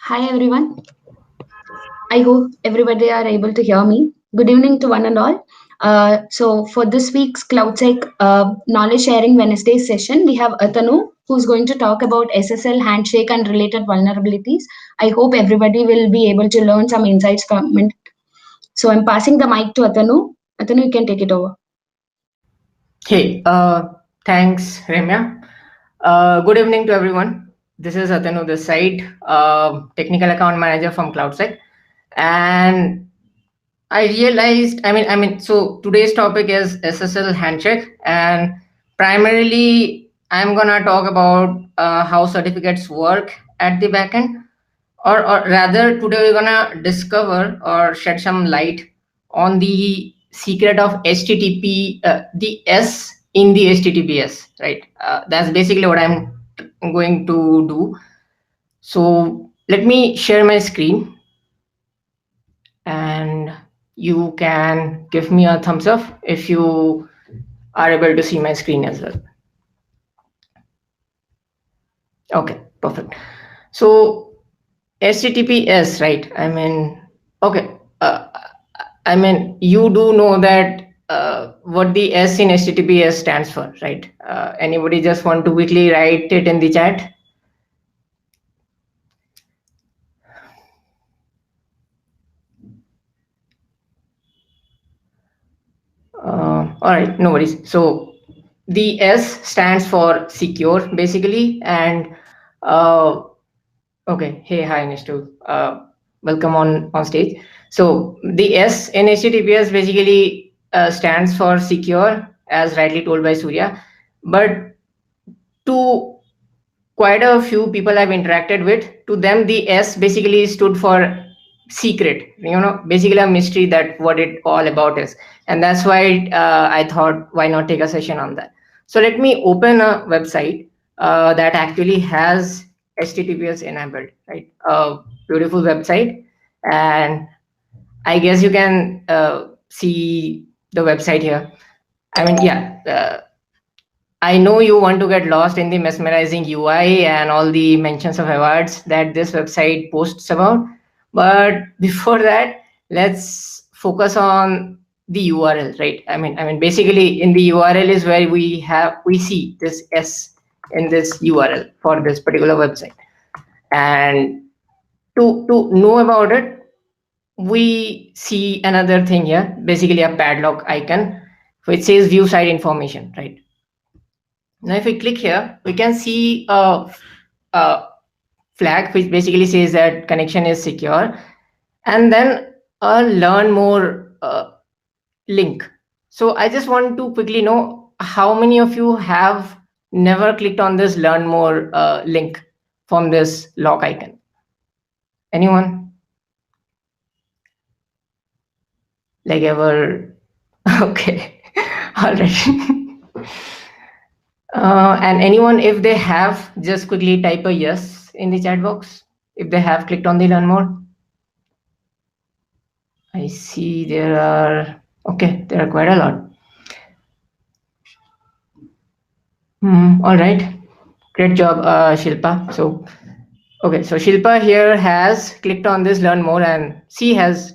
Hi everyone. I hope everybody are able to hear me. Good evening to one and all. So for this week's CloudSec Knowledge Sharing Wednesday session, we have Atanu who's going to talk about SSL handshake and related vulnerabilities. I hope everybody will be able to learn some insights from it. So I'm passing the mic to Atanu. Atanu, you can take it over. Hey, thanks, Remya. Good evening to everyone. This is Atanu this side, technical account manager from CloudSec, and I realized, so today's topic is SSL handshake, and primarily I'm gonna talk about how certificates work at the backend, or rather, today we're gonna discover or shed some light on the secret of HTTP, the S in the HTTPS, right? That's basically what I'm going to do. So let me share my screen, and you can give me a thumbs up if you are able to see my screen as well. Okay, perfect. So HTTPS, right? Okay. You do know that what the S in HTTPS stands for, right? Anybody just want to quickly write it in the chat? All right, no worries. So the S stands for secure, basically, and uh, okay. Hey, hi, Nishtu. Welcome on stage. So the S in HTTPS basically stands for secure, as rightly told by Surya. But to quite a few people I've interacted with, to them the S basically stood for secret. Basically a mystery that what it all about is, and that's why I thought why not take a session on that. So let me open a website that actually has HTTPS enabled, right? A beautiful website, and I guess you can see the website here. Yeah. I know you want to get lost in the mesmerizing UI and all the mentions of awards that this website posts about. But before that, let's focus on the URL, right? Basically in the URL is where we see this S in this URL for this particular website. And to know about it, we see another thing here, basically a padlock icon, which says view site information, right? Now, if we click here, we can see a flag which basically says that connection is secure, and then a learn more link. So I just want to quickly know how many of you have never clicked on this learn more link from this lock icon. Anyone? Like ever? Okay. All right. And anyone, if they have, just quickly type a yes in the chat box if they have clicked on the learn more. I see there are, okay, there are quite a lot. All right, great job, Shilpa. So, okay, so Shilpa here has clicked on this learn more, and she has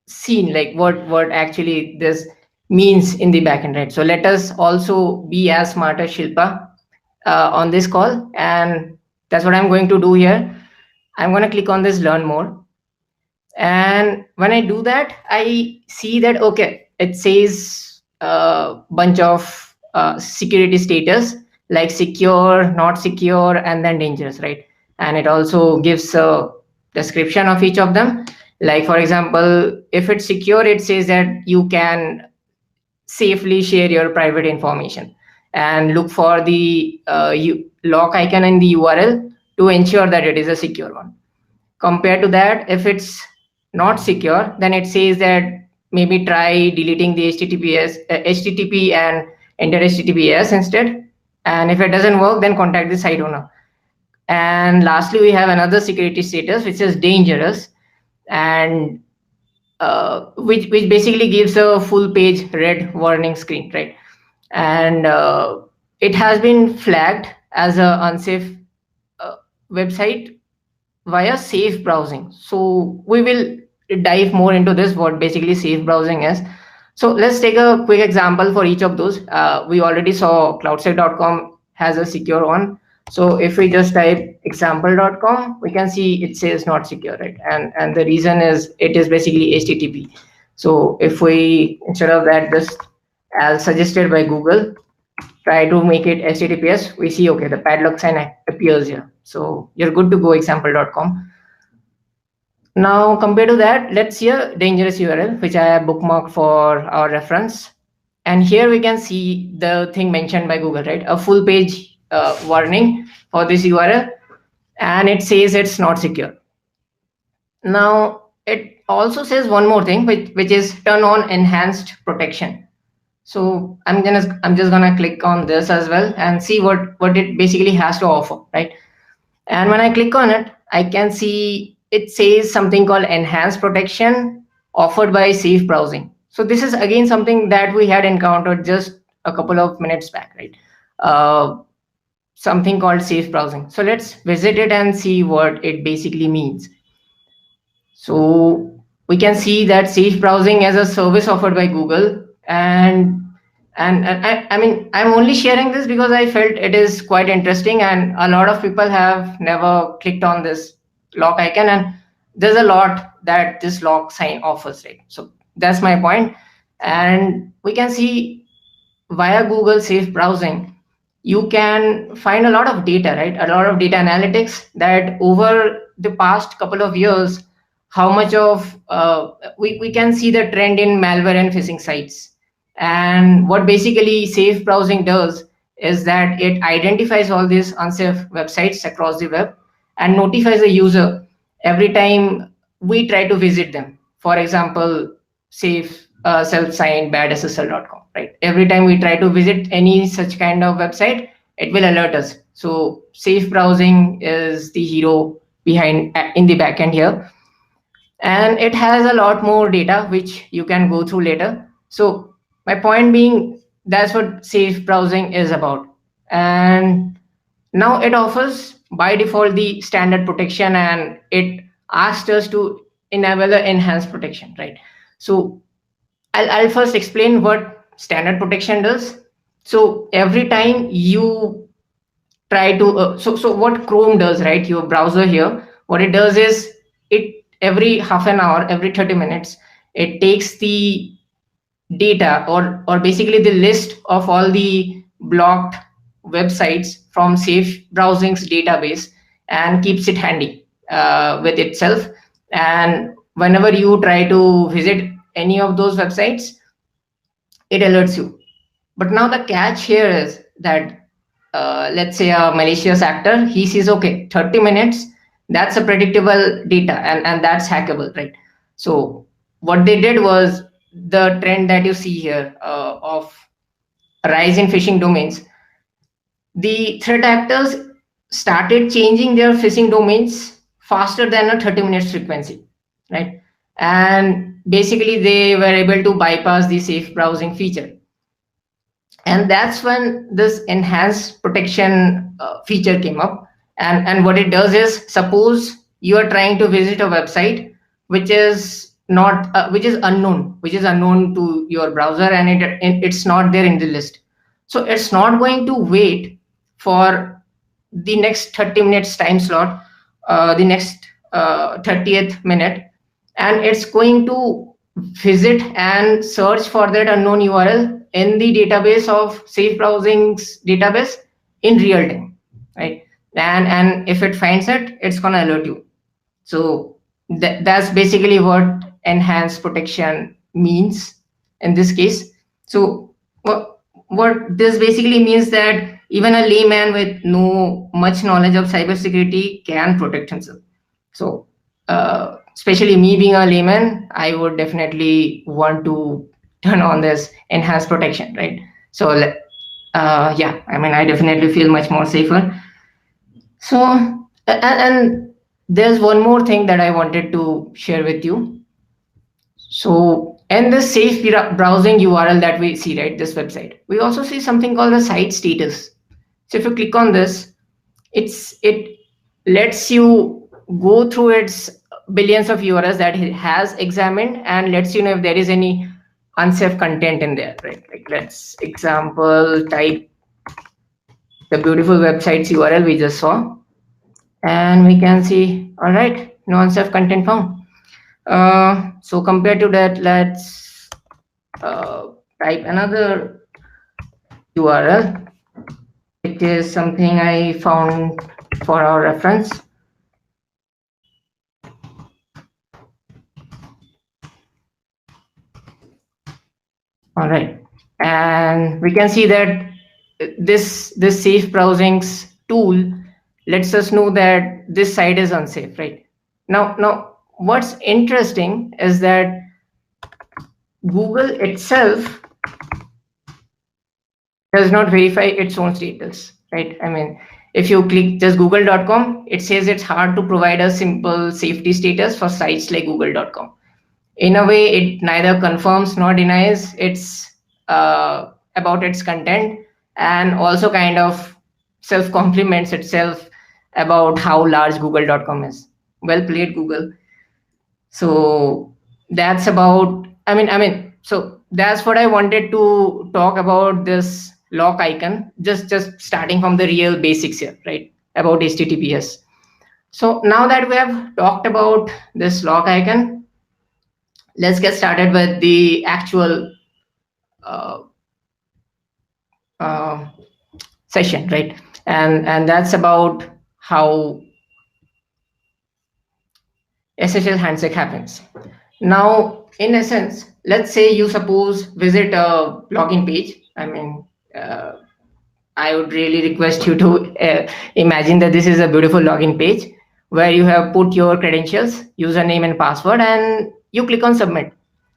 seen like what actually this means in the backend, right? So let us also be as smart as Shilpa on this call, and that's what I'm going to do here. I'm going to click on this learn more, and when I do that, I see that okay, it says a bunch of security status like secure, not secure, and then dangerous, right? And it also gives a description of each of them. Like for example, if it's secure, it says that you can safely share your private information, and look for the lock icon in the URL to ensure that it is a secure one. Compared to that, if it's not secure, then it says that maybe try deleting the HTTP and enter HTTPS instead. And if it doesn't work, then contact the site owner. And lastly, we have another security status which is dangerous, and which basically gives a full page red warning screen, right? And it has been flagged as a unsafe website via safe browsing. So we will dive more into this, what basically safe browsing is. So let's take a quick example for each of those. We already saw cloudsec.com has a secure one. So if we just type example.com, we can see it says not secure, right? And the reason is it is basically HTTP. So if we, instead of that, just as suggested by Google, try to make it HTTPS, we see, okay, the padlock sign appears here. So you're good to go example.com. Now, compared to that, let's see a dangerous URL, which I have bookmarked for our reference. And here we can see the thing mentioned by Google, right? A full page warning for this URL, and it says it's not secure. Now, it also says one more thing, which is turn on enhanced protection. So I'm just gonna click on this as well and see what it basically has to offer, right? And when I click on it, I can see it says something called enhanced protection offered by safe browsing. So this is again something that we had encountered just a couple of minutes back, right? Something called safe browsing. So let's visit it and see what it basically means. So we can see that safe browsing as a service offered by Google, and I mean, I'm only sharing this because I felt it is quite interesting, and a lot of people have never clicked on this lock icon, and there's a lot that this lock sign offers, right? So that's my point. And we can see via Google safe browsing, you can find a lot of data, right? A lot of data analytics that over the past couple of years, how much of we can see the trend in malware and phishing sites. And what basically safe browsing does is that it identifies all these unsafe websites across the web and notifies the user every time we try to visit them. For example, safe self-signed badssl.com, right? Every time we try to visit any such kind of website, it will alert us. So safe browsing is the hero behind in the backend here. And it has a lot more data, which you can go through later. So my point being, that's what safe browsing is about. And now it offers by default the standard protection, and it asked us to enable the enhanced protection, right? So I'll first explain what standard protection does. So every time you try to, so what Chrome does, right? Your browser here, what it does is it every half an hour, every 30 minutes, it takes the data or basically the list of all the blocked websites from safe browsing's database and keeps it handy with itself. And whenever you try to visit any of those websites, it alerts you. But now the catch here is that let's say a malicious actor, he sees, okay, 30 minutes, that's a predictable data, and that's hackable, right? So what they did was the trend that you see here of rise in phishing domains. The threat actors started changing their phishing domains faster than a 30 minutes frequency, right? And basically they were able to bypass the safe browsing feature. And that's when this enhanced protection feature came up. And what it does is, suppose you are trying to visit a website which is not which is unknown to your browser, and it's not there in the list. So it's not going to wait for the next 30 minutes time slot, the next 30th minute, and it's going to visit and search for that unknown URL in the database of safe browsing's database in real time, right? And if it finds it, it's gonna alert you. So that's basically what enhanced protection means in this case. So what this basically means that even a layman with no much knowledge of cybersecurity can protect himself. So especially me being a layman, I would definitely want to turn on this enhanced protection, right? So yeah, I mean, I definitely feel much more safer. So and there's one more thing that I wanted to share with you. So in the safe browsing URL that we see, right, this website, we also see something called the site status. So if you click on this, it lets you go through its billions of URLs that it has examined and lets you know if there is any unsafe content in there, right? Like let's example type the beautiful website's URL we just saw, and we can see, all right, no unsafe content found. So compared to that, let's type another URL, which is something I found for our reference. All right, and we can see that this safe browsing's tool lets us know that this site is unsafe, right? Now what's interesting is that Google itself does not verify its own status, right? I mean, if you click just google.com, it says it's hard to provide a simple safety status for sites like google.com. In a way, it neither confirms nor denies its about its content, and also kind of self compliments itself about how large google.com is. Well played, Google. So that's about, so that's what I wanted to talk about this lock icon, just starting from the real basics here, right, about HTTPS. So now that we have talked about this lock icon, let's get started with the actual session, right? And that's about how SSL handshake happens. Now, in essence, let's say you suppose visit a login page. I would really request you to imagine that this is a beautiful login page where you have put your credentials, username and password, and you click on submit.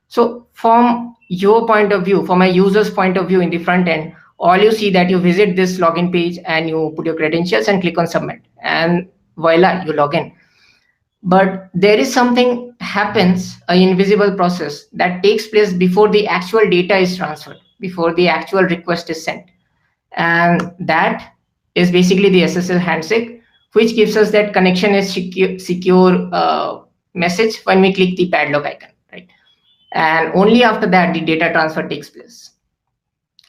So from your point of view, from a user's point of view in the front end, all you see that you visit this login page and you put your credentials and click on submit, and voila, you log in. But there is something happens, an invisible process that takes place before the actual data is transferred, before the actual request is sent. And that is basically the SSL handshake, which gives us that connection is secure message when we click the padlock icon, right? And only after that the data transfer takes place.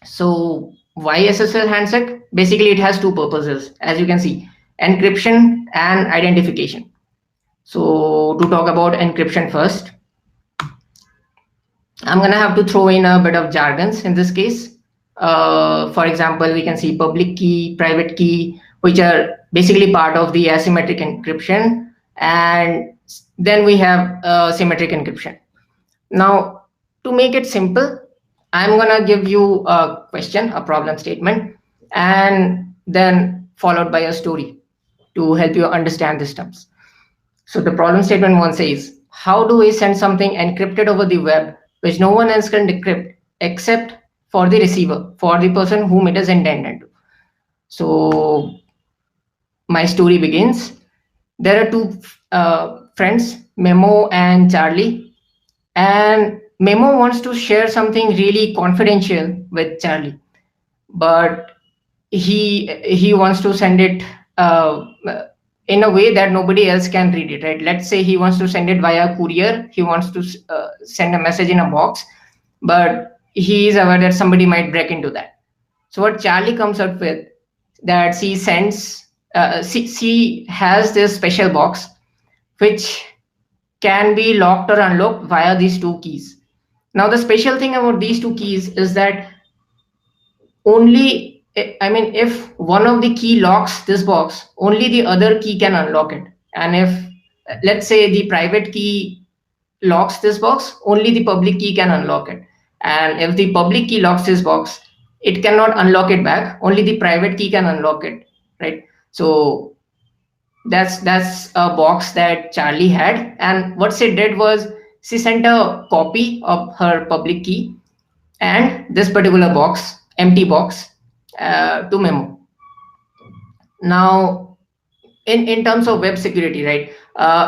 So why SSL handshake? Basically, it has two purposes, as you can see, encryption and identification. So to talk about encryption first, I'm gonna have to throw in a bit of jargons in this case. For example, we can see public key, private key, which are basically part of the asymmetric encryption, and then we have symmetric encryption. Now, to make it simple, I'm gonna give you a question, a problem statement, and then followed by a story to help you understand these terms. So the problem statement one says, how do we send something encrypted over the web which no one else can decrypt except for the receiver, for the person whom it is intended to? So my story begins. There are two friends, Memo and Charlie, and Memo wants to share something really confidential with Charlie, but he wants to send it in a way that nobody else can read it, right? Let's say he wants to send it via courier. He wants to send a message in a box, but he is aware that somebody might break into that. So what Charlie comes up with, that she sends, she has this special box which can be locked or unlocked via these two keys. Now the special thing about these two keys is that only, if one of the key locks this box, only the other key can unlock it. And if, let's say, the private key locks this box, only the public key can unlock it. And if the public key locks this box, it cannot unlock it back. Only the private key can unlock it, right? So that's a box that Charlie had. And what she did was she sent a copy of her public key and this particular box, empty box, to Memo. Now, in terms of web security, right?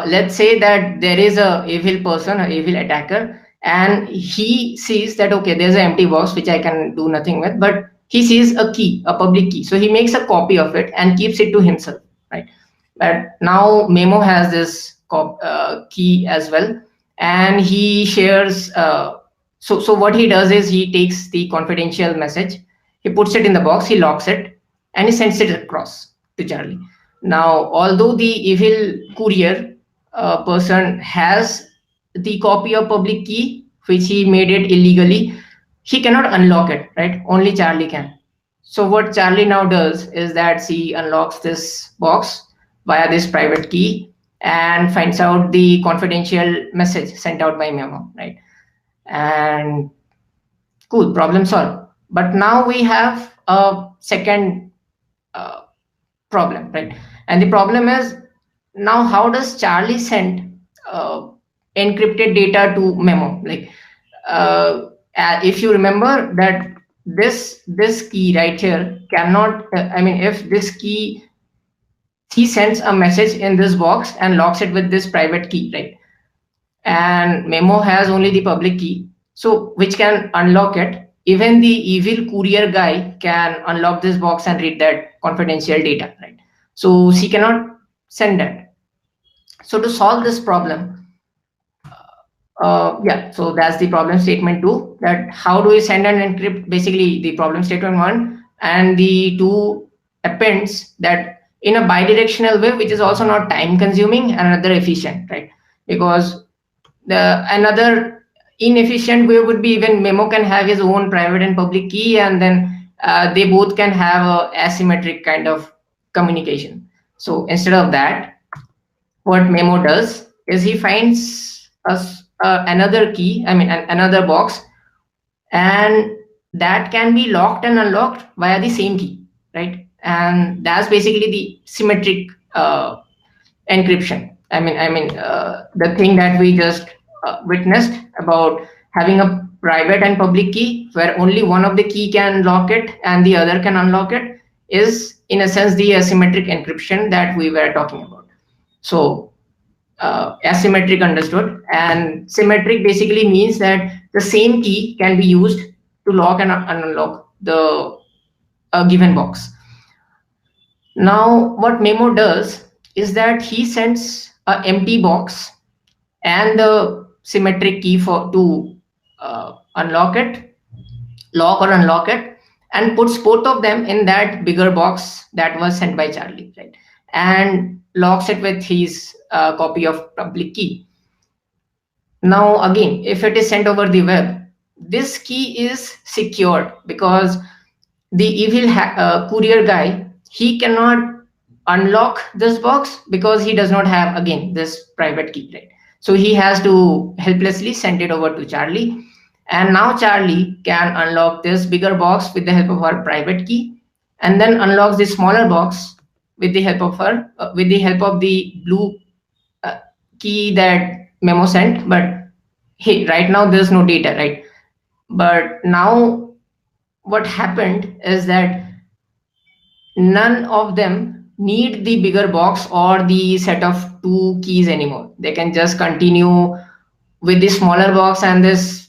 Let's say that there is a evil person, an evil attacker, and he sees that, okay, there's an empty box which I can do nothing with, but he sees a key, a public key. So he makes a copy of it and keeps it to himself, right? But now Memo has this key as well, and he shares. So what he does is he takes the confidential message, he puts it in the box, he locks it, and he sends it across to Charlie. Now, although the evil courier person has the copy of public key, which he made it illegally, he cannot unlock it, right? Only Charlie can. So what Charlie now does is that he unlocks this box via this private key and finds out the confidential message sent out by Memo, right? And cool, problem solved. But now we have a second problem, right? And the problem is, now how does Charlie send encrypted data to Memo? Like, if you remember that this key right here cannot, if this key, he sends a message in this box and locks it with this private key, right? And Memo has only the public key, so which can unlock it. Even the evil courier guy can unlock this box and read that confidential data, right? So she cannot send that. So to solve this problem, so that's the problem statement 2, that how do we send and encrypt, basically the problem statement 1, and the 2 appends that in a bidirectional way, which is also not time consuming and another efficient, right? Because another inefficient way would be even Memo can have his own private and public key, and then they both can have a asymmetric kind of communication. So instead of that, what Memo does is he finds another key, another box, and that can be locked and unlocked via the same key, right? And that's basically the symmetric encryption. The thing that we just witnessed about having a private and public key where only one of the key can lock it and the other can unlock it is in a sense the asymmetric encryption that we were talking about. So asymmetric understood, and symmetric basically means that the same key can be used to lock and unlock the given box. Now what Memo does is that he sends an empty box and the symmetric key to unlock it, lock or unlock it, and puts both of them in that bigger box that was sent by Charlie, right? And locks it with his copy of public key. Now again, if it is sent over the web, this key is secured because the evil courier guy, he cannot unlock this box because he does not have, again, this private key, right? So he has to helplessly send it over to Charlie, and now Charlie can unlock this bigger box with the help of her private key, and then unlocks the smaller box with the help of her with the help of the blue key that Memo sent. But hey, right now there's no data, right? But now what happened is that none of them need the bigger box or the set of 2 keys anymore. They can just continue with the smaller box and this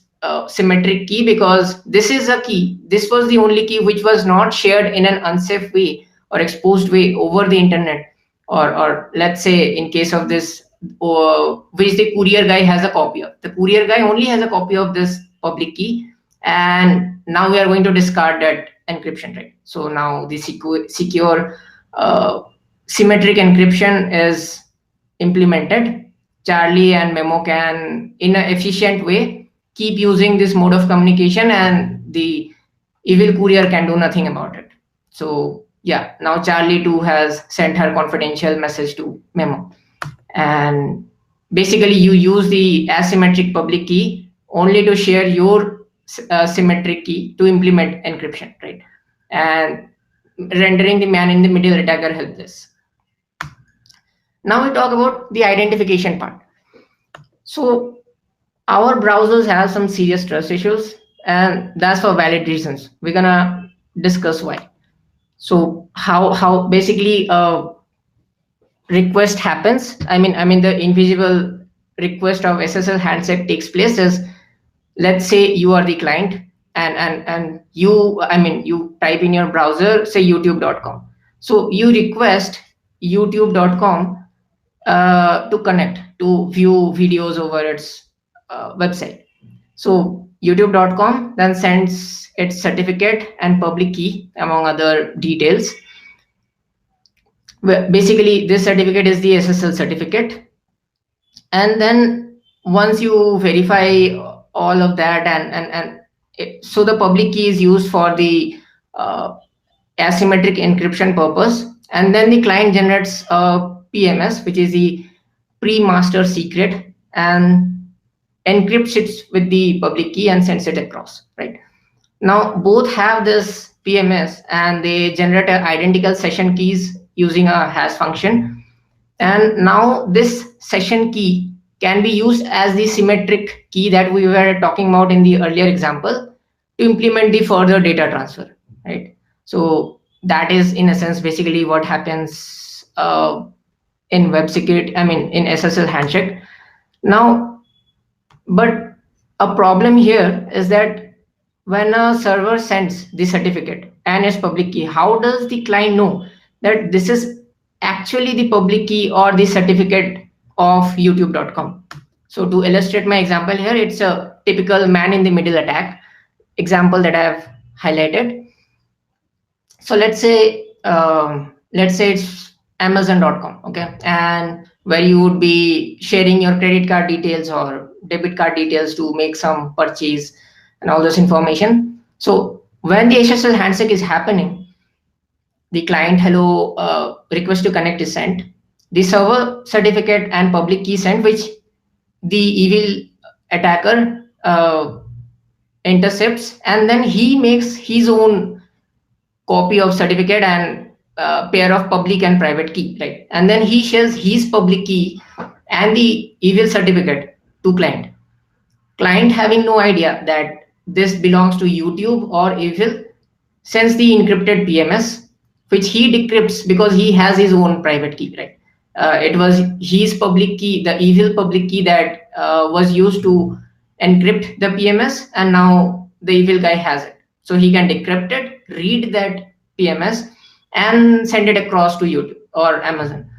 symmetric key, because this is a key. This was the only key which was not shared in an unsafe way or exposed way over the internet, or let's say in case of this, which the courier guy has a copy of. The courier guy only has a copy of this public key, and now we are going to discard that encryption, right? So now the secure symmetric encryption is implemented. Charlie and Memo can, in an efficient way, keep using this mode of communication, and the evil courier can do nothing about it. So yeah, now Charlie too has sent her confidential message to Memo, and basically you use the asymmetric public key only to share your symmetric key to implement encryption, right? And rendering the man in the middle attacker helpless. Now we talk about the identification part. So our browsers have some serious trust issues, and that's for valid reasons. We're gonna discuss why. So how basically a request happens. The invisible request of SSL handshake takes place is, let's say you are the client, and you type in your browser, say youtube.com. So you request youtube.com to connect to view videos over its website. So youtube.com then sends its certificate and public key among other details. Basically, this certificate is the SSL certificate. And then once you verify all of that, so the public key is used for the asymmetric encryption purpose, and then the client generates a PMS, which is the pre-master secret, and encrypts it with the public key and sends it across. Right now, both have this PMS, and they generate identical session keys using a hash function. And now this session key can be used as the symmetric key that we were talking about in the earlier example to implement the further data transfer, right? So that is in a sense basically what happens in web security, I mean in SSL handshake. Now, but a problem here is that when a server sends the certificate and its public key, how does the client know that this is actually the public key or the certificate of youtube.com? So to illustrate my example here, it's a typical man in the middle attack example that I've highlighted. So let's say it's amazon.com, okay, and where you would be sharing your credit card details or debit card details to make some purchase and all this information. So when the SSL handshake is happening, the client hello request to connect is sent, the server certificate and public key sent, which the evil attacker intercepts, and then he makes his own copy of certificate and pair of public and private key, right? And then he shares his public key and the evil certificate to client. Client, having no idea that this belongs to YouTube or evil, sends the encrypted PMS, which he decrypts because he has his own private key, right? It was his public key, the evil public key, that was used to encrypt the PMS, and now the evil guy has it. So he can decrypt it, read that PMS, and send it across to YouTube or Amazon.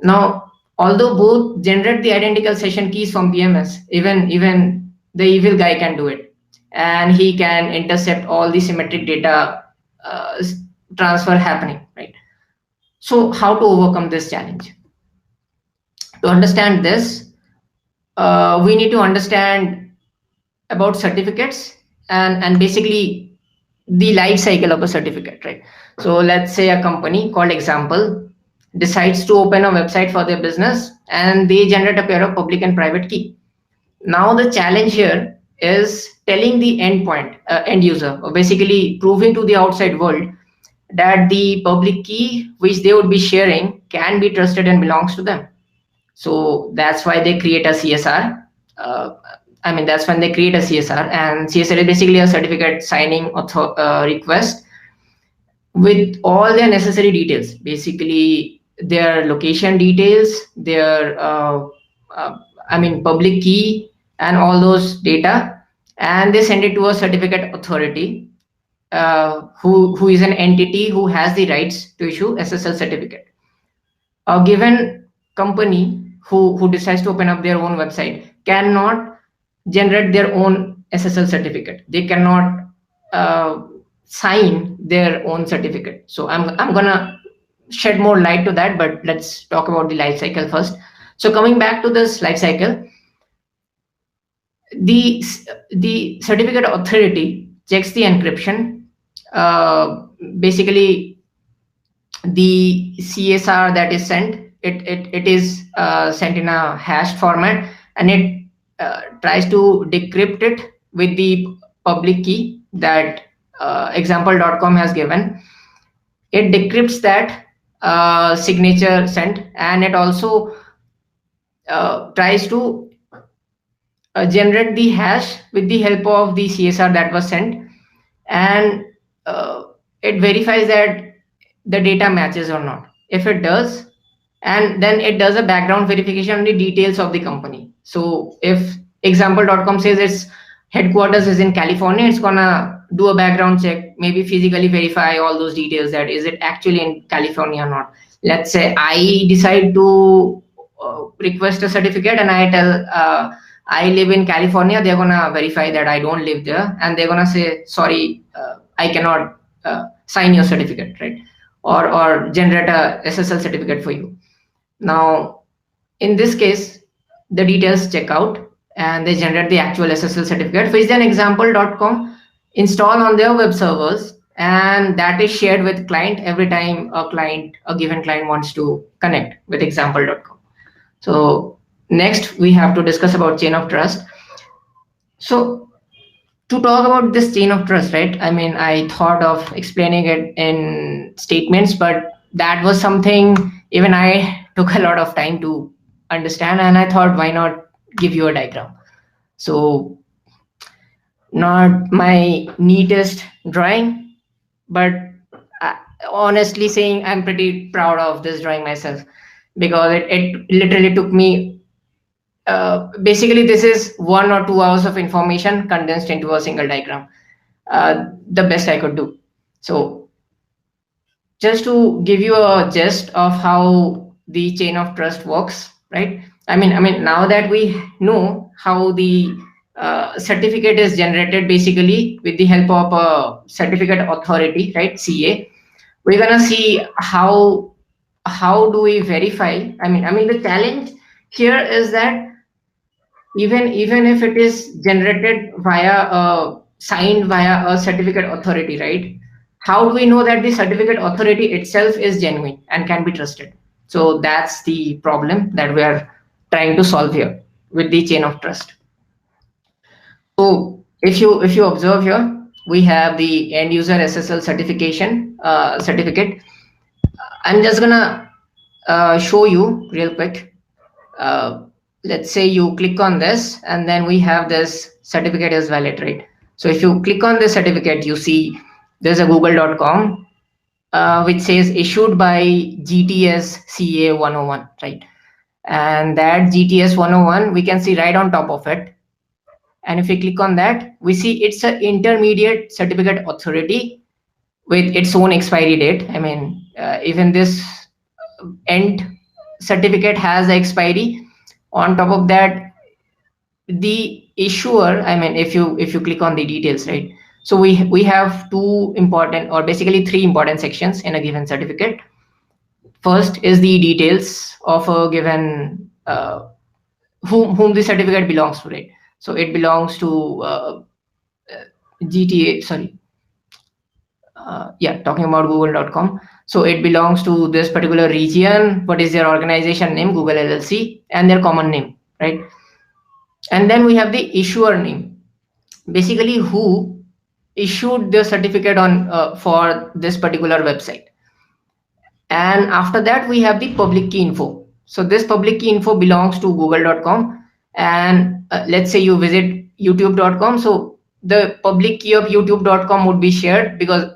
Now, although both generate the identical session keys from PMS, even the evil guy can do it, and he can intercept all the symmetric data transfer happening, right? So how to overcome this challenge? To understand this, we need to understand about certificates and basically the life cycle of a certificate, right? So let's say a company called Example decides to open a website for their business, and they generate a pair of public and private key. Now the challenge here is telling the end user, or basically proving to the outside world that the public key which they would be sharing can be trusted and belongs to them. So that's why they create a CSR. That's when they create a CSR, and CSR is basically a certificate signing request with all their necessary details, basically their location details, their public key and all those data, and they send it to a certificate authority who is an entity who has the rights to issue SSL certificate. A given company who decides to open up their own website cannot generate their own SSL certificate. They cannot sign their own certificate. So I'm gonna shed more light to that, but let's talk about the life cycle first. So coming back to this life cycle, the certificate authority checks the encryption. Basically, the CSR that is sent, it is sent in a hashed format, and it tries to decrypt it with the public key that example.com has given. It decrypts that signature sent, and it also tries to generate the hash with the help of the CSR that was sent, and it verifies that the data matches or not. If it does, and then it does a background verification on the details of the company. So if example.com says its headquarters is in California, it's gonna do a background check, maybe physically verify all those details, that is it actually in California or not. let's say I decide to request a certificate, and I tell I live in California. They're gonna verify that I don't live there, and they're gonna say, sorry, I cannot sign your certificate, right? Or generate a SSL certificate for you. Now, in this case, the details check out and they generate the actual SSL certificate, physicalexample.com, install on their web servers, and that is shared with client every time a given client wants to connect with example.com. So next we have to discuss about chain of trust. So to talk about this chain of trust, right? I mean, I thought of explaining it in statements, but that was something even I took a lot of time to understand, and I thought, why not give you a diagram? So not my neatest drawing, but honestly saying, I'm pretty proud of this drawing myself, because it literally took me basically this is 1 or 2 hours of information condensed into a single diagram. The best I could do. So just to give you a gist of how the chain of trust works, right? I mean, now that we know how the certificate is generated, basically with the help of a certificate authority, right? CA, we're gonna see how do we verify. I mean, the challenge here is that even if it is generated via signed via a certificate authority, right? How do we know that the certificate authority itself is genuine and can be trusted? So that's the problem that we are trying to solve here with the chain of trust. So if you observe here, we have the end user SSL certification certificate. I'm just gonna show you real quick. Let's say you click on this, and then we have this certificate is valid, right? So if you click on this certificate, you see there's a google.com which says issued by GTS CA 101, right? And that GTS 101, we can see right on top of it. And if we click on that, we see it's an intermediate certificate authority with its own expiry date. I mean, even this end certificate has the expiry. On top of that, the issuer, I mean, if you click on the details, right? So we have two important, or basically three important sections in a given certificate. First is the details of a given whom the certificate belongs to, right? So it belongs to GTA, sorry. Yeah, talking about google.com. So it belongs to this particular region. What is their organization name? Google LLC, and their common name, right? And then we have the issuer name, basically who issued the certificate on for this particular website. And after that, we have the public key info. So this public key info belongs to google.com, and let's say you visit youtube.com. So the public key of youtube.com would be shared, because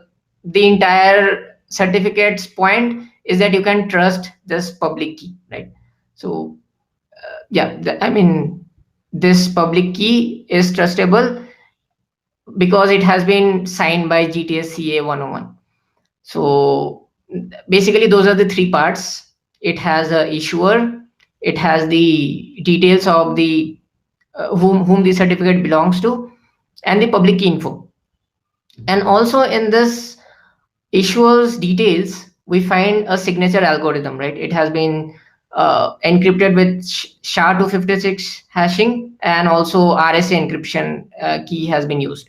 the entire certificate's point is that you can trust this public key, right? So yeah, I mean, this public key is trustable because it has been signed by GTS CA 101. So basically those are the three parts. It has a issuer, it has the details of the whom the certificate belongs to, and the public key info. And also in this issuer's details, we find a signature algorithm, right? It has been encrypted with SHA-256 hashing, and also RSA encryption key has been used.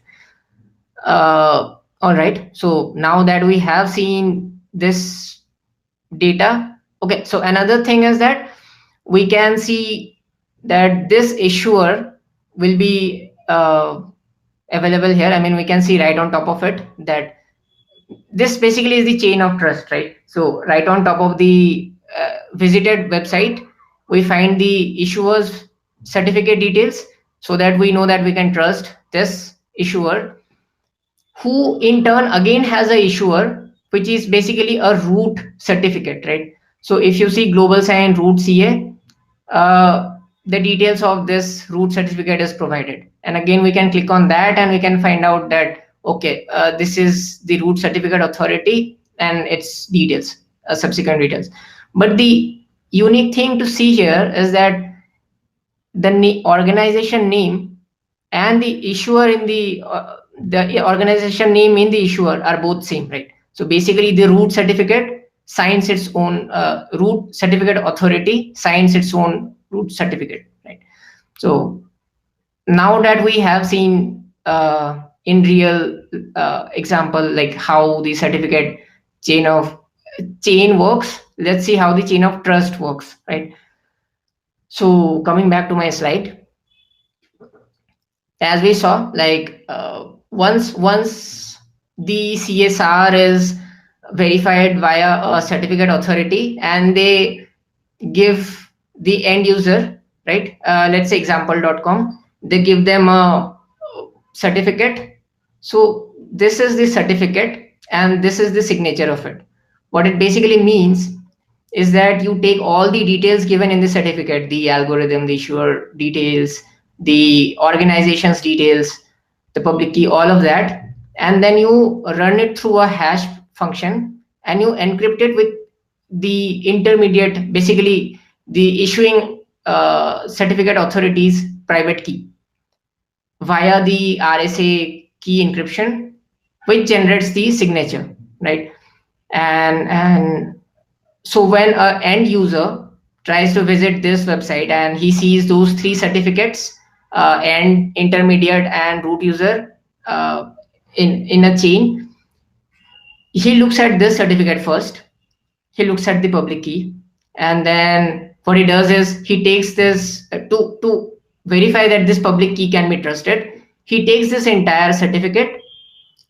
All right, so now that we have seen this data, okay, so another thing is that we can see that this issuer will be available here. I mean, we can see right on top of it that this basically is the chain of trust, right? So right on top of the visited website, we find the issuer's certificate details, so that we know that we can trust this issuer, who in turn again has a issuer, which is basically a root certificate, right? So if you see global sign root CA, the details of this root certificate is provided. And again, we can click on that and we can find out that, okay, this is the root certificate authority and its details. subsequent details. But the unique thing to see here is that the organization name and the issuer in the organization name in the issuer are both same, right? So basically the root certificate signs its own root certificate authority signs its own root certificate, right? So now that we have seen in real example like how the certificate chain works, let's see how the chain of trust works, right? So coming back to my slide, as we saw, like once the CSR is verified via a certificate authority and they give the end user, right? Let's say example.com, they give them a certificate. So this is the certificate and this is the signature of it. What it basically means is that you take all the details given in the certificate, the algorithm, the issuer details, the organization's details, the public key, all of that, and then you run it through a hash function and you encrypt it with the intermediate, basically the issuing certificate authority's private key via the RSA key encryption, which generates the signature, right? And so when an end user tries to visit this website and he sees those three certificates, and intermediate and root user in a chain, he looks at this certificate first. He looks at the public key, and then what he does is he takes this to verify that this public key can be trusted. He takes this entire certificate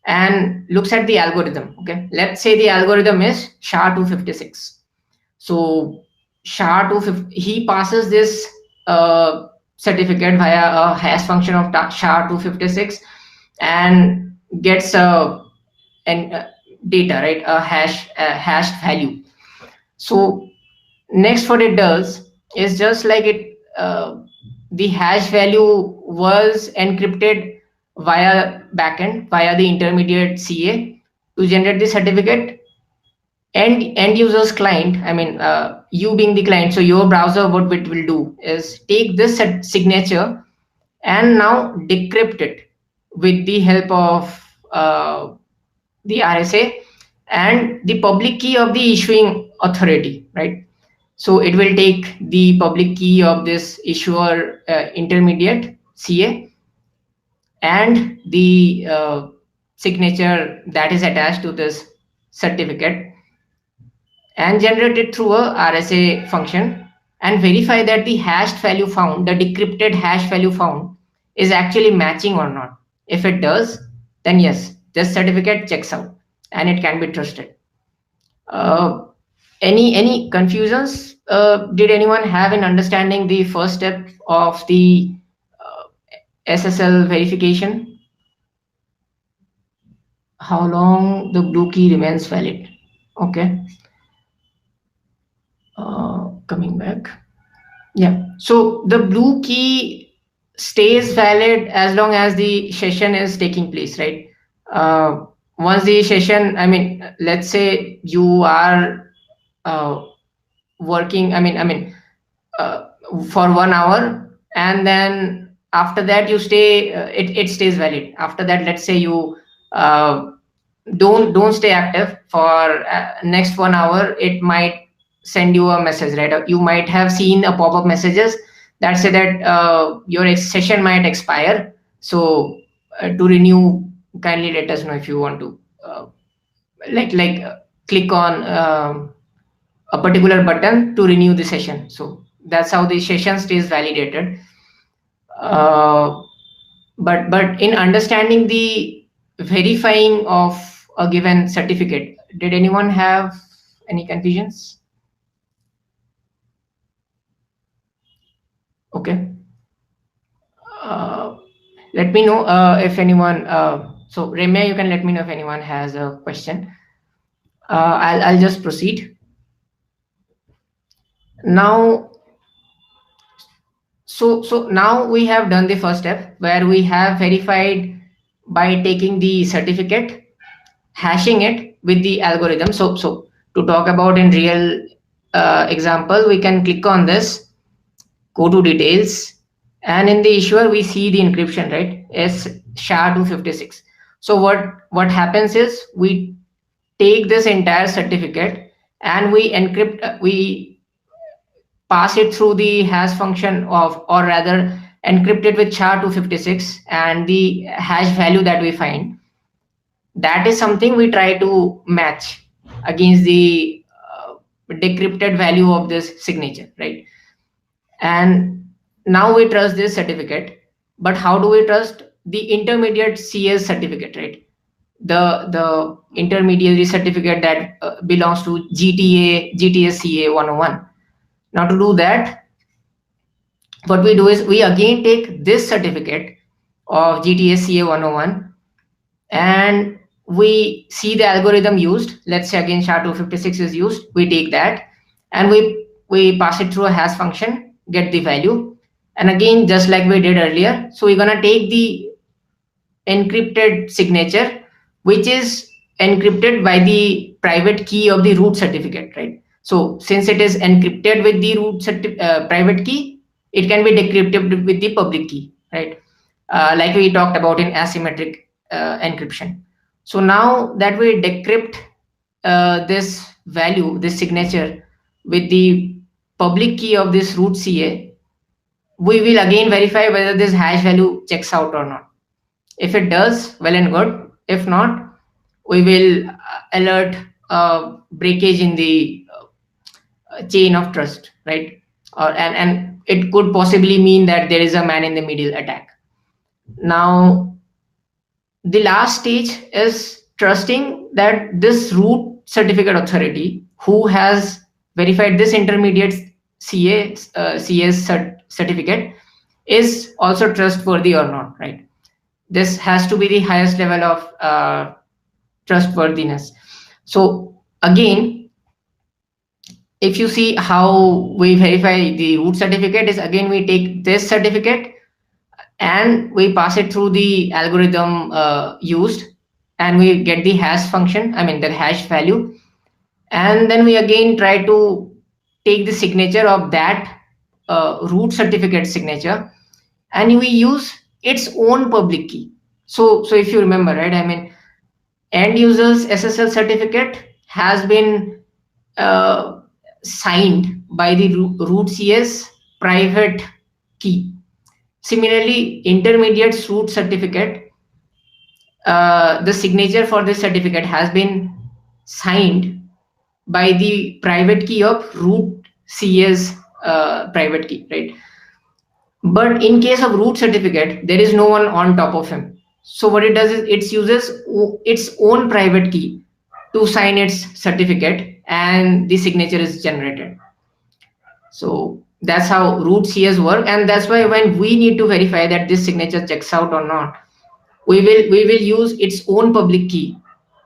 and looks at the algorithm. Okay, let's say the algorithm is SHA-256. So SHA-250, he passes this certificate via a hash function of SHA-256 and gets data, right? A hashed value. So next, what it does is just like it, the hash value was encrypted via backend via the intermediate CA to generate the certificate. End user's client, I mean you being the client, so your browser, what it will do is take this signature and now decrypt it with the help of the RSA and the public key of the issuing authority, right? So it will take the public key of this issuer intermediate CA and the signature that is attached to this certificate and generate it through a RSA function and verify that the hashed value found, the decrypted hash value found, is actually matching or not. If it does, then yes, this certificate checks out and it can be trusted. Any confusions? Did anyone have in understanding the first step of the SSL verification? How long the blue key remains valid? Okay. Coming back. Yeah. So the blue key stays valid as long as the session is taking place, right? Once the session, I mean, let's say you are working, for 1 hour, and then after that you stay, it stays valid. After that, let's say you don't stay active for next 1 hour, it might send you a message, right? You might have seen a pop-up messages that say that your session might expire. So to renew, kindly let us know if you want to click on a particular button to renew the session. So that's how the session stays validated. But in understanding the verifying of a given certificate, did anyone have any confusions? Okay. Let me know if anyone. So Remya, you can let me know if anyone has a question. I'll just proceed. Now, so now we have done the first step where we have verified by taking the certificate, hashing it with the algorithm. So to talk about in real example, we can click on this, go to details, and in the issuer we see the encryption, right? Is SHA-256. So what happens is we take this entire certificate and we encrypt, we pass it through the hash function of, or rather encrypt it with SHA-256, and the hash value that we find, that is something we try to match against the decrypted value of this signature, right? And now we trust this certificate, but how do we trust the intermediate CS certificate, right? The intermediary certificate that belongs to GTS-CA 101. Now to do that, what we do is we again take this certificate of GTS-CA 101 and we see the algorithm used. Let's say again SHA-256 is used. We take that and we pass it through a hash function, get the value, and again just like we did earlier, so we're gonna take the encrypted signature, which is encrypted by the private key of the root certificate, right? So since it is encrypted with the root private key, it can be decrypted with the public key, right? Like we talked about in asymmetric encryption. So now that we decrypt this value, this signature, with the public key of this root CA, we will again verify whether this hash value checks out or not. If it does, well and good. If not, we will alert breakage in the chain of trust, right? And it could possibly mean that there is a man in the middle attack. Now, the last stage is trusting that this root certificate authority who has verified this intermediate CS certificate is also trustworthy or not, right? This has to be the highest level of trustworthiness. So again, if you see how we verify the root certificate is, again we take this certificate and we pass it through the algorithm used, and we get the hash function, I mean the hash value, and then we again try to take the signature of that root certificate signature, and we use its own public key. So if you remember, right, I mean end user's SSL certificate has been signed by the root CS private key. Similarly, intermediate root certificate, the signature for this certificate has been signed by the private key of root CS private key, right? But in case of root certificate, there is no one on top of him. So what it does is it uses its own private key to sign its certificate, and the signature is generated. So that's how root CS work, and that's why when we need to verify that this signature checks out or not, we will use its own public key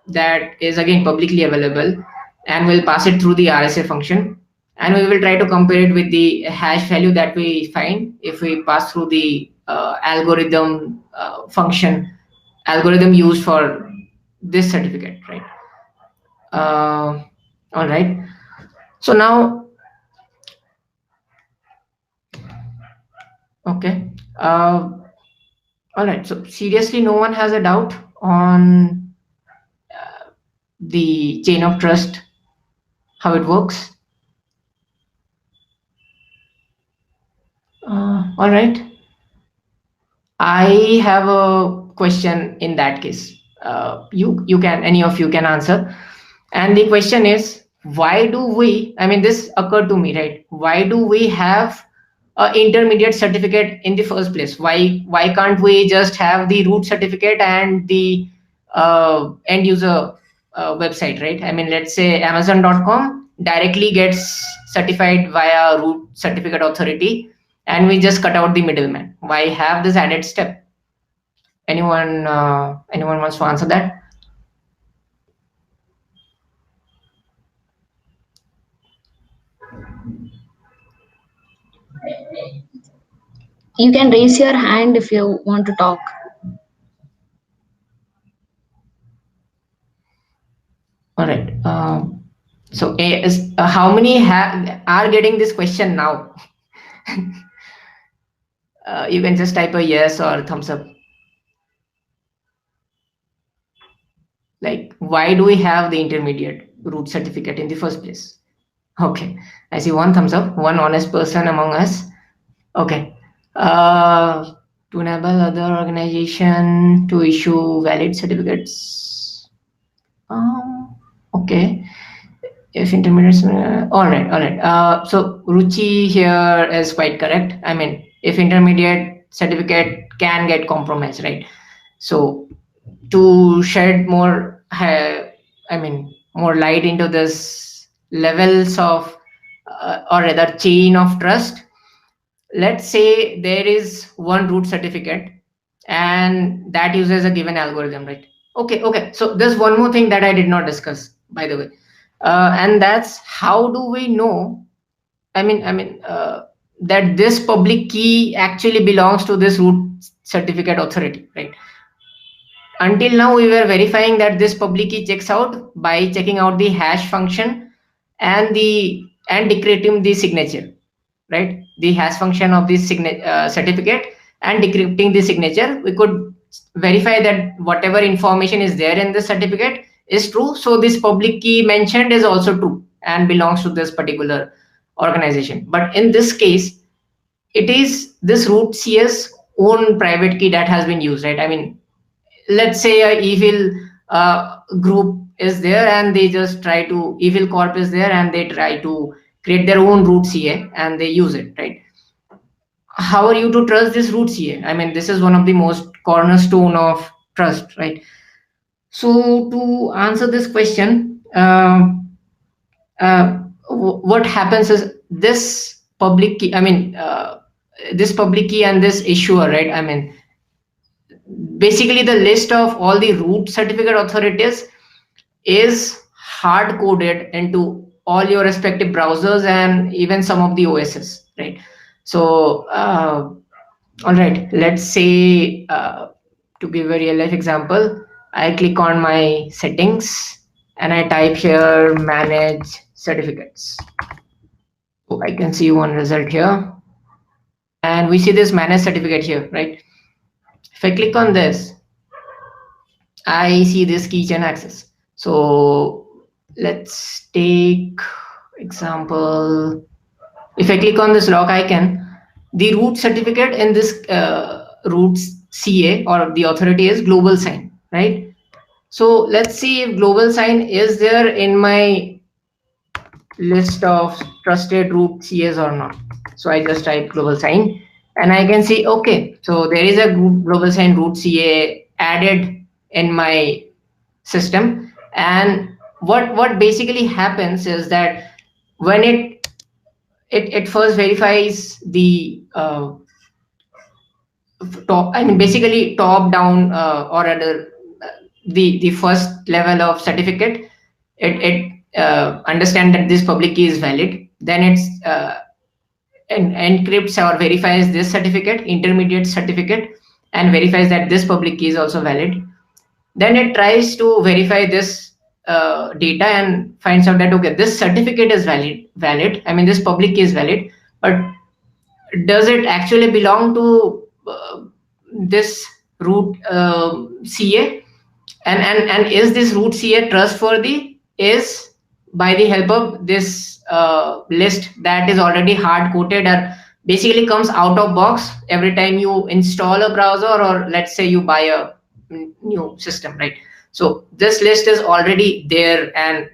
that is again publicly available, and we'll pass it through the RSA function, and we will try to compare it with the hash value that we find if we pass through the algorithm function, algorithm used for this certificate, right? All right. So now, okay. All right. So seriously, no one has a doubt on the chain of trust, how it works. All right. I have a question in that case. You can, any of you can answer. And the question is, why do we, I mean, this occurred to me, right? Why do we have an intermediate certificate in the first place? Why can't we just have the root certificate and the end user website, right? I mean, let's say Amazon.com directly gets certified via root certificate authority, and we just cut out the middleman. Why have this added step? Anyone wants to answer that? You can raise your hand if you want to talk. All right. So how many are getting this question now? You can just type a yes or thumbs up. Like, why do we have the intermediate root certificate in the first place? Okay, I see one thumbs up, one honest person among us. Okay. To enable other organization to issue valid certificates. Okay. If intermediates, all right. So Ruchi here is quite correct. I mean, if intermediate certificate can get compromised, right? So to shed more, more light into this levels of, or rather chain of trust, let's say there is one root certificate and that uses a given algorithm, right? Okay, so there's one more thing that I did not discuss, by the way, and that's how do we know, that this public key actually belongs to this root certificate authority, right? Until now we were verifying that this public key checks out by checking out the hash function and decrypting the signature, right? The hash function of this certificate and decrypting the signature, we could verify that whatever information is there in the certificate is true. So this public key mentioned is also true and belongs to this particular organization. But in this case, it is this root CS own private key that has been used, right? I mean, let's say a evil group is there and they just try to, evil corp is there and they try to create their own root CA and they use it, right? How are you to trust this root CA? I mean, this is one of the most cornerstone of trust, right? So to answer this question, what happens is this public key, this public key and this issuer, right? I mean, basically the list of all the root certificate authorities is hard coded into all your respective browsers and even some of the OSs, right? So all right, let's say to give a real life example, I click on my settings and I type here manage certificates. So I can see one result here and we see this manage certificate here, right? If I click on this, I see this keychain access. So let's take example. If I click on this lock icon, the root certificate in this root CA or the authority is global sign, right? So let's see if global sign is there in my list of trusted root CAs or not. So I just type global sign and I can see, okay, so there is a global sign root CA added in my system. And what basically happens is that when it first verifies the basically top down or other the first level of certificate, it understand that this public key is valid, then it's encrypts or verifies this certificate, intermediate certificate, and verifies that this public key is also valid. Then it tries to verify this data and finds out that, okay, this certificate is valid. I mean, this public key is valid, but does it actually belong to this root CA? And is this root CA trustworthy? Is by the help of this list that is already hard coded or basically comes out of box every time you install a browser or let's say you buy a new system, right? So this list is already there and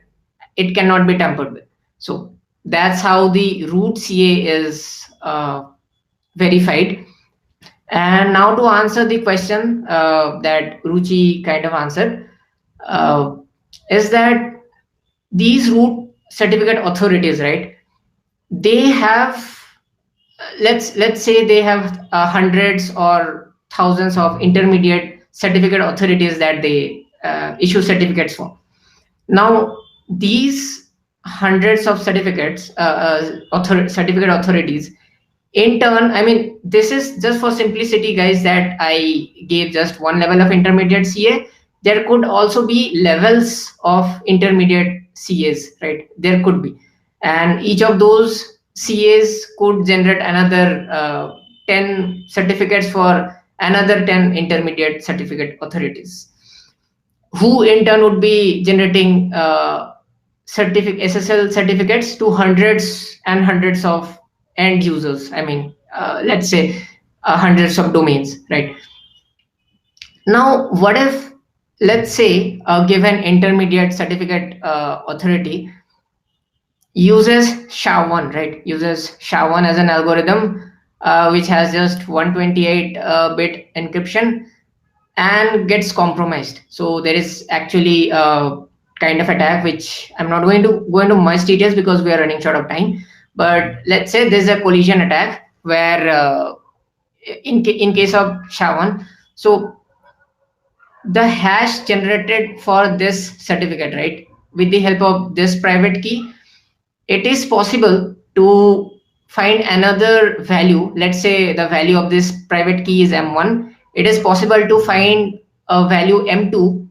it cannot be tampered with. So that's how the root CA is verified. And now to answer the question that Ruchi kind of answered, is that these root certificate authorities, right? They have, let's say they have hundreds or thousands of intermediate certificate authorities that they issue certificates for. Now these hundreds of certificates, certificate authorities, in turn, I mean, this is just for simplicity, guys, that I gave just one level of intermediate CA. there could also be levels of intermediate CAs, right? There could be, and each of those CAs could generate another 10 certificates for another 10 intermediate certificate authorities, who in turn would be generating SSL certificates to hundreds and hundreds of end users. I mean, let's say hundreds of domains, right? Now, what if, let's say, a given intermediate certificate authority uses SHA-1, right? Uses SHA-1 as an algorithm which has just 128-bit encryption and gets compromised. So there is actually a kind of attack which I'm not going to go into much details because we are running short of time. But let's say there's a collision attack where in case of SHA-1, so the hash generated for this certificate, right, with the help of this private key, it is possible to find another value. Let's say the value of this private key is M1. It is possible to find a value M2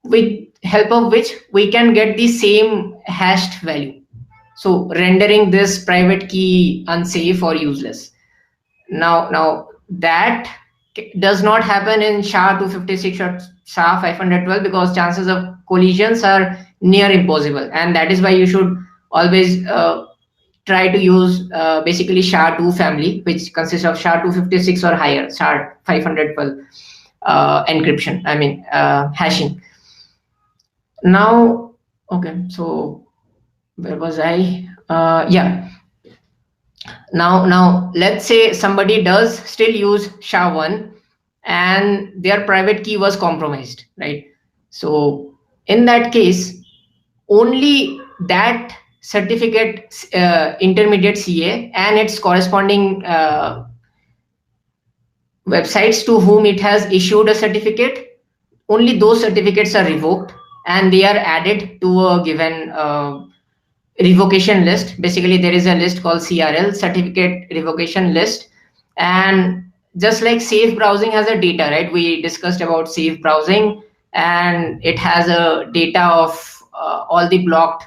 with help of which we can get the same hashed value, so rendering this private key unsafe or useless. Now that does not happen in SHA-256 or SHA-512 because chances of collisions are near impossible, and that is why you should always try to use basically SHA-2 family, which consists of SHA-256 or higher, SHA-512 encryption, I mean hashing. Now, okay, so where was I? Yeah. Now let's say somebody does still use SHA-1 and their private key was compromised, right? So in that case, only that certificate intermediate CA and its corresponding websites to whom it has issued a certificate, only those certificates are revoked and they are added to a given revocation list. Basically, there is a list called CRL, certificate revocation list. And just like safe browsing has a data, right? We discussed about safe browsing, and it has a data of all the blocked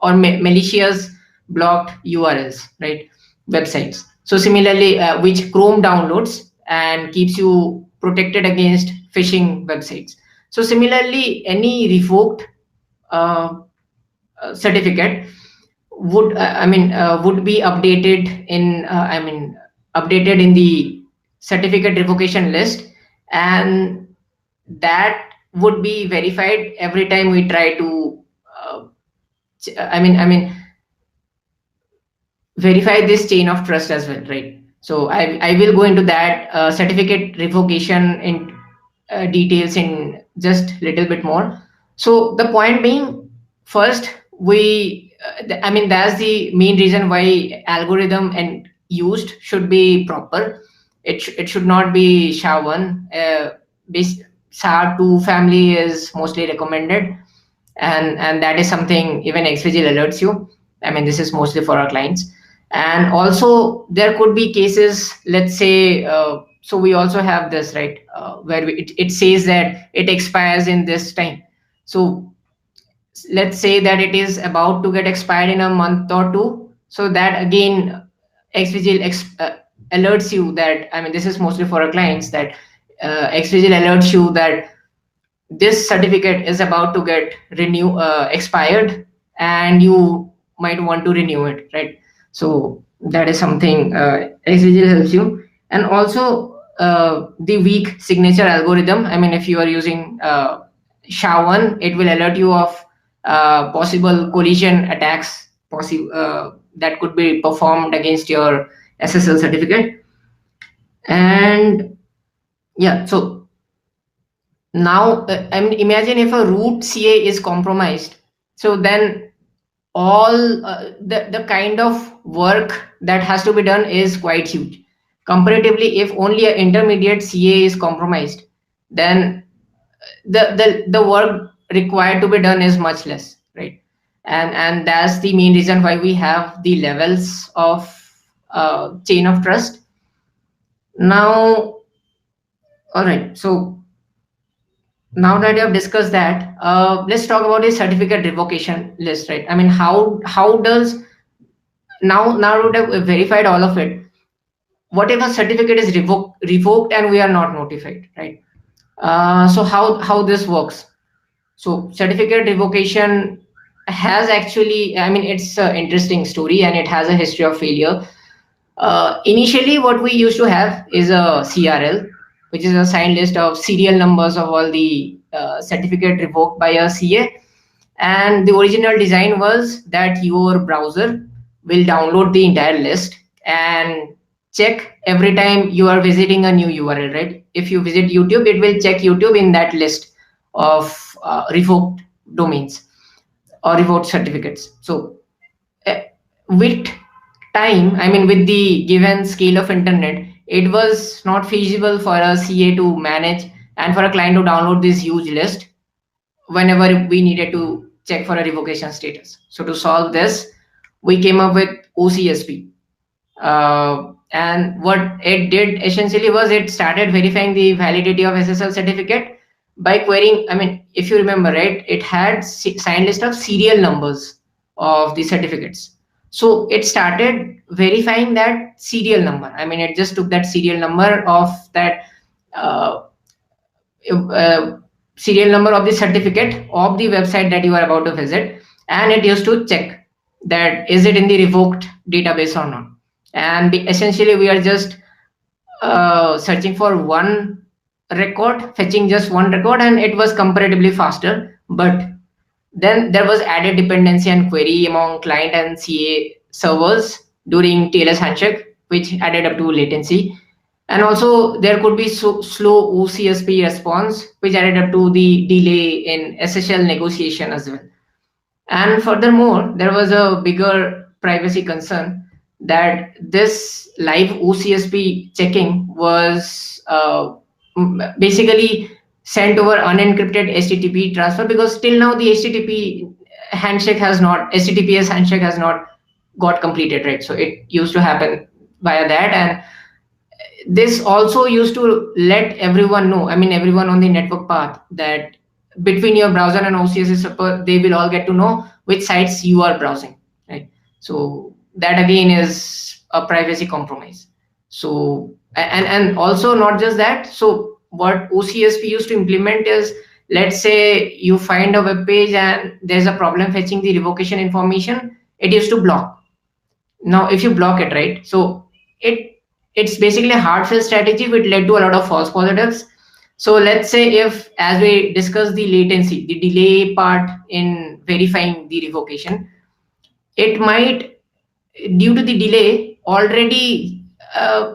or malicious blocked URLs, right? Websites. So similarly, which Chrome downloads and keeps you protected against phishing websites. So similarly, any revoked certificate would would be updated in updated in the certificate revocation list, and that would be verified every time we try to verify this chain of trust as well, right? So I will go into that certificate revocation in details in just little bit more. So the point being, first we that's the main reason why algorithm and used should be proper. It should not be SHA-1. SHA-2 family is mostly recommended, and that is something even XVigil alerts you. This is mostly for our clients. And also there could be cases, let's say so we also have this, right, where it says that it expires in this time. So let's say that it is about to get expired in a month or two. So that again, XVigil alerts you that, this is mostly for our clients, that XVigil alerts you that this certificate is about to get expired and you might want to renew it, right? So that is something XVigil helps you. And also the weak signature algorithm. If you are using SHA-1, it will alert you of possible collision attacks that could be performed against your SSL certificate. And yeah, so now imagine if a root CA is compromised, so then all the kind of work that has to be done is quite huge. Comparatively, if only an intermediate CA is compromised, then the work required to be done is much less, right? And that's the main reason why we have the levels of chain of trust. Now, all right, so now that you have discussed that, let's talk about the certificate revocation list, right? I mean, how does now that we've verified all of it, what if a certificate is revoked and we are not notified, right? So how this works? So certificate revocation has actually, I mean, it's an interesting story and it has a history of failure. Initially, what we used to have is a CRL, which is a signed list of serial numbers of all the certificate revoked by a CA. And the original design was that your browser will download the entire list and check every time you are visiting a new URL, right? If you visit YouTube, it will check YouTube in that list of revoked domains or revoked certificates. So with time, I mean, with the given scale of internet, it was not feasible for a CA to manage and for a client to download this huge list whenever we needed to check for a revocation status. So to solve this, we came up with OCSP. And what it did essentially was it started verifying the validity of SSL certificate by querying, I mean, if you remember, right, it had signed list of serial numbers of the certificates. So it started verifying that serial number. I mean, it just took that serial number of that serial number of the certificate of the website that you are about to visit, and it used to check that is it in the revoked database or not. And essentially we are just searching for one record, fetching just one record, and it was comparatively faster. But then there was added dependency and query among client and CA servers during TLS handshake, which added up to latency. And also there could be slow OCSP response, which added up to the delay in SSL negotiation as well. And furthermore, there was a bigger privacy concern that this live OCSP checking was basically sent over unencrypted HTTP transfer, because till now the HTTPS handshake has not got completed, right? So it used to happen via that, and this also used to let everyone know, I mean, everyone on the network path, that between your browser and OCSP server, they will all get to know which sites you are browsing, right? So that again is a privacy compromise. So and also not just that. So what OCSP used to implement is, let's say you find a web page and there's a problem fetching the revocation information, it used to block. Now if you block it, right, so it's basically a hard fail strategy which led to a lot of false positives. So let's say if, as we discussed, the latency, the delay part in verifying the revocation, it might, due to the delay, already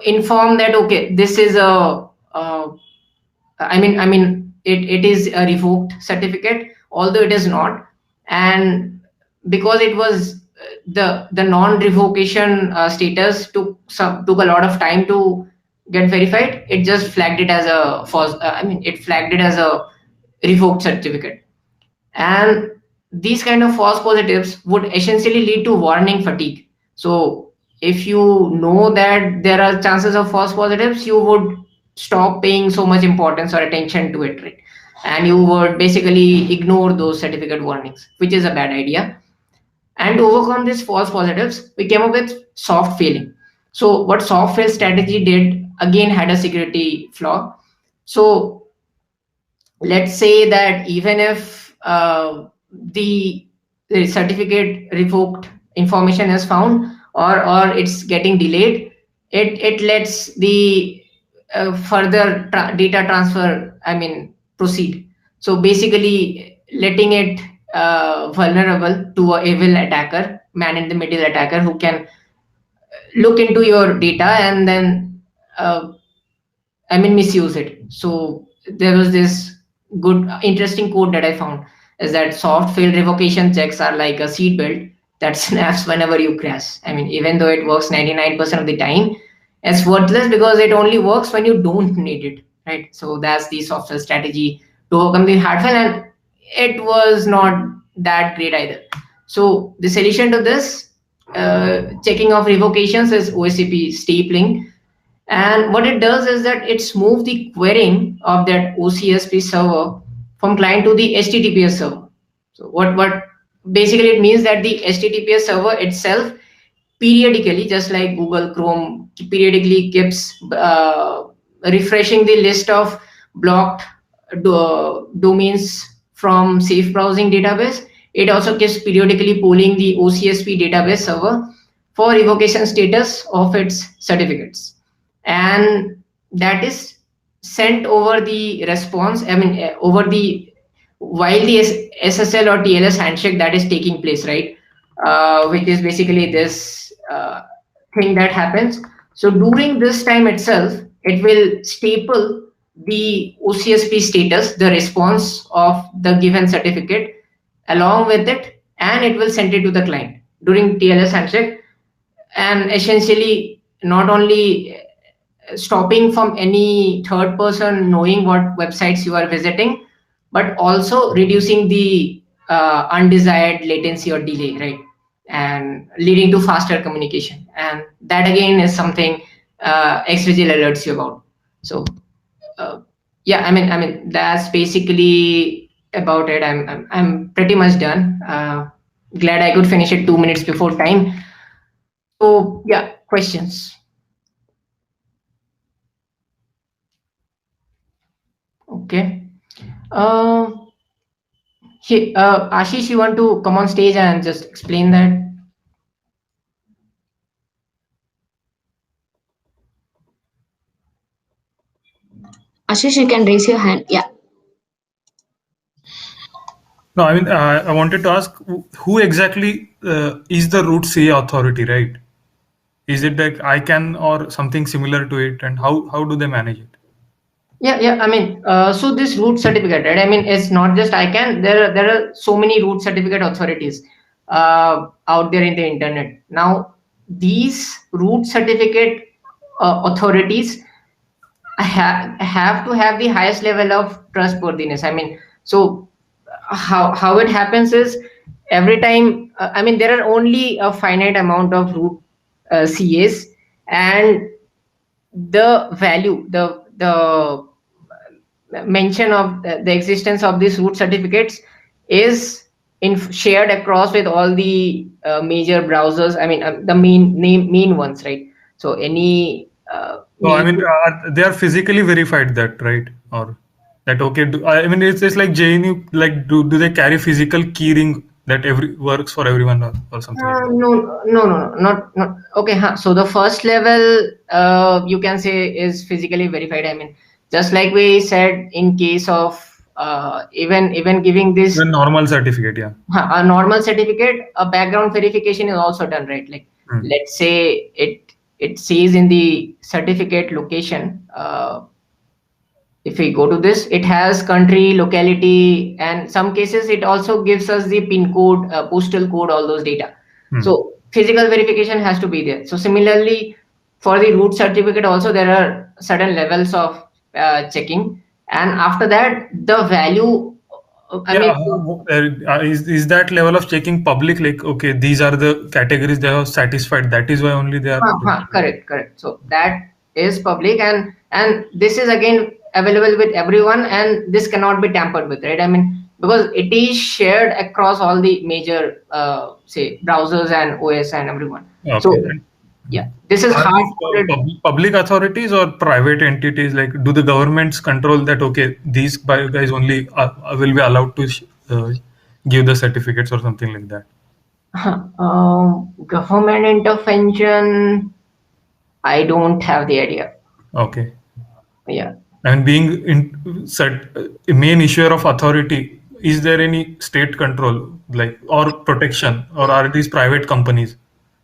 inform that, okay, this is a it is a revoked certificate, although it is not. And because it was the non-revocation status took a lot of time to get verified, it just flagged it as a false, it flagged it as a revoked certificate. And these kind of false positives would essentially lead to warning fatigue. So if you know that there are chances of false positives, you would stop paying so much importance or attention to it, right? And you would basically ignore those certificate warnings, which is a bad idea. And to overcome these false positives, we came up with soft failing. So what soft fail strategy did, again, had a security flaw. So let's say that even if the certificate revoked information is found, or it's getting delayed, it lets the further data transfer, proceed. So basically letting it vulnerable to an evil attacker, man in the middle attacker, who can look into your data and then misuse it. So there was this good interesting quote that I found, is that soft fail revocation checks are like a seat belt that snaps whenever you crash. Even though it works 99% of the time, it's worthless because it only works when you don't need it, right? So that's the software strategy to overcome the hard fail, and it was not that great either. So the solution to this checking of revocations is OCSP stapling. And what it does is that it smooths the querying of that OCSP server from client to the HTTPS server. So what basically it means that the HTTPS server itself periodically, just like Google Chrome periodically keeps refreshing the list of blocked domains from safe browsing database. It also keeps periodically polling the OCSP database server for revocation status of its certificates, and that is sent over the response. I mean, over the while the SSL or TLS handshake that is taking place, right? Which is basically this thing that happens. So during this time itself, it will staple the OCSP status, the response of the given certificate, along with it, and it will send it to the client during TLS handshake, and essentially not only stopping from any third person knowing what websites you are visiting, but also reducing the undesired latency or delay, right? And leading to faster communication. And that again is something XVGL alerts you about. So yeah, I mean that's basically about it. I'm pretty much done. Glad I could finish it 2 minutes before time. So yeah, questions. Okay. Ashish, you want to come on stage and just explain that? Ashish, you can raise your hand. Yeah. No, I mean, I wanted to ask who exactly is the root CA authority, right? Is it like ICANN or something similar to it, and how do they manage it? Yeah. I mean, so this root certificate, right? I mean, it's not just ICANN. There are so many root certificate authorities out there in the internet. Now, these root certificate authorities have to have the highest level of trustworthiness. I mean, so how it happens is every time. I mean, there are only a finite amount of root CAs, and the value, the mention of the existence of these root certificates is shared across with all the major browsers. I mean, the main ones, right? So any No, I mean, they are physically verified that, right? Or that okay? I mean, it's like JNU. Like, do they carry physical keyring that every works for everyone or something like that? No, not okay. So the first level, you can say, is physically verified. I mean, just like we said, in case of even giving this The normal certificate, yeah. a normal certificate, a background verification is also done, right? Like, let's say it says in the certificate location. If we go to this, it has country, locality, and some cases it also gives us the pin code, postal code, all those data. So physical verification has to be there. So similarly, for the root certificate also, there are certain levels of checking, and after that, the value. Is that level of checking public? Like, okay, these are the categories they have satisfied. That is why only they are. Correct. So that is public, and this is again available with everyone, and this cannot be tampered with, right? I mean, because it is shared across all the major say browsers and OS and everyone. Okay. So yeah, this is hard. Public authorities or private entities, like, do the governments control that? Okay, these guys only will be allowed to give the certificates or something like that. Government intervention, I don't have the idea. Okay. Yeah. And being main issuer of authority, is there any state control, like, or protection, or are these private companies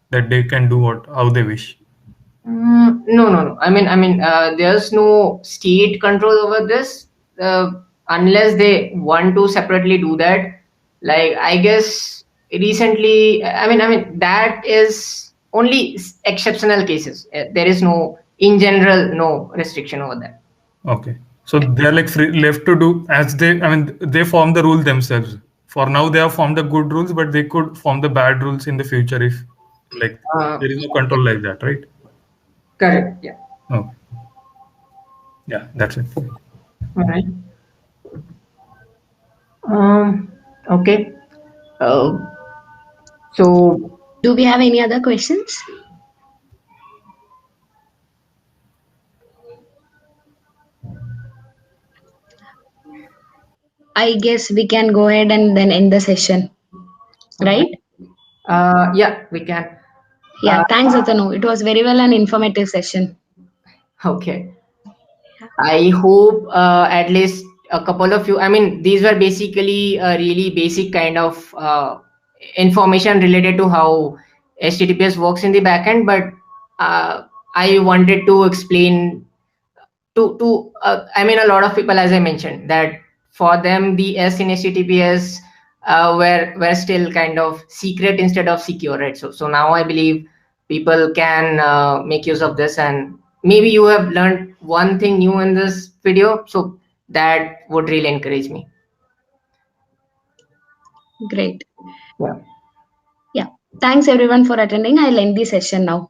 that they can do how they wish? No. I mean, there's no state control over this unless they want to separately do that. Like, I guess recently, I mean that is only exceptional cases. There is no, in general, no restriction over that. Okay, so they're like left to do as they. I mean, they form the rule themselves. For now, they have formed the good rules, but they could form the bad rules in the future if, like, there is no control like that, right? Correct. Yeah. Okay. Yeah, that's it. All right. Okay. So Do we have any other questions? I guess we can go ahead and then end the session, okay. right? Yeah, we can. Yeah, thanks, Atanu. It was very well an informative session. Okay. I hope at least a couple of you, I mean, these were basically a really basic kind of information related to how HTTPS works in the backend, but I wanted to explain to I mean, a lot of people, as I mentioned, that for them the S in HTTPS were still kind of secret instead of secure, right? So now I believe people can make use of this, and maybe you have learned one thing new in this video, so that would really encourage me. Great. Yeah. Yeah. Thanks everyone for attending. I'll end the session now.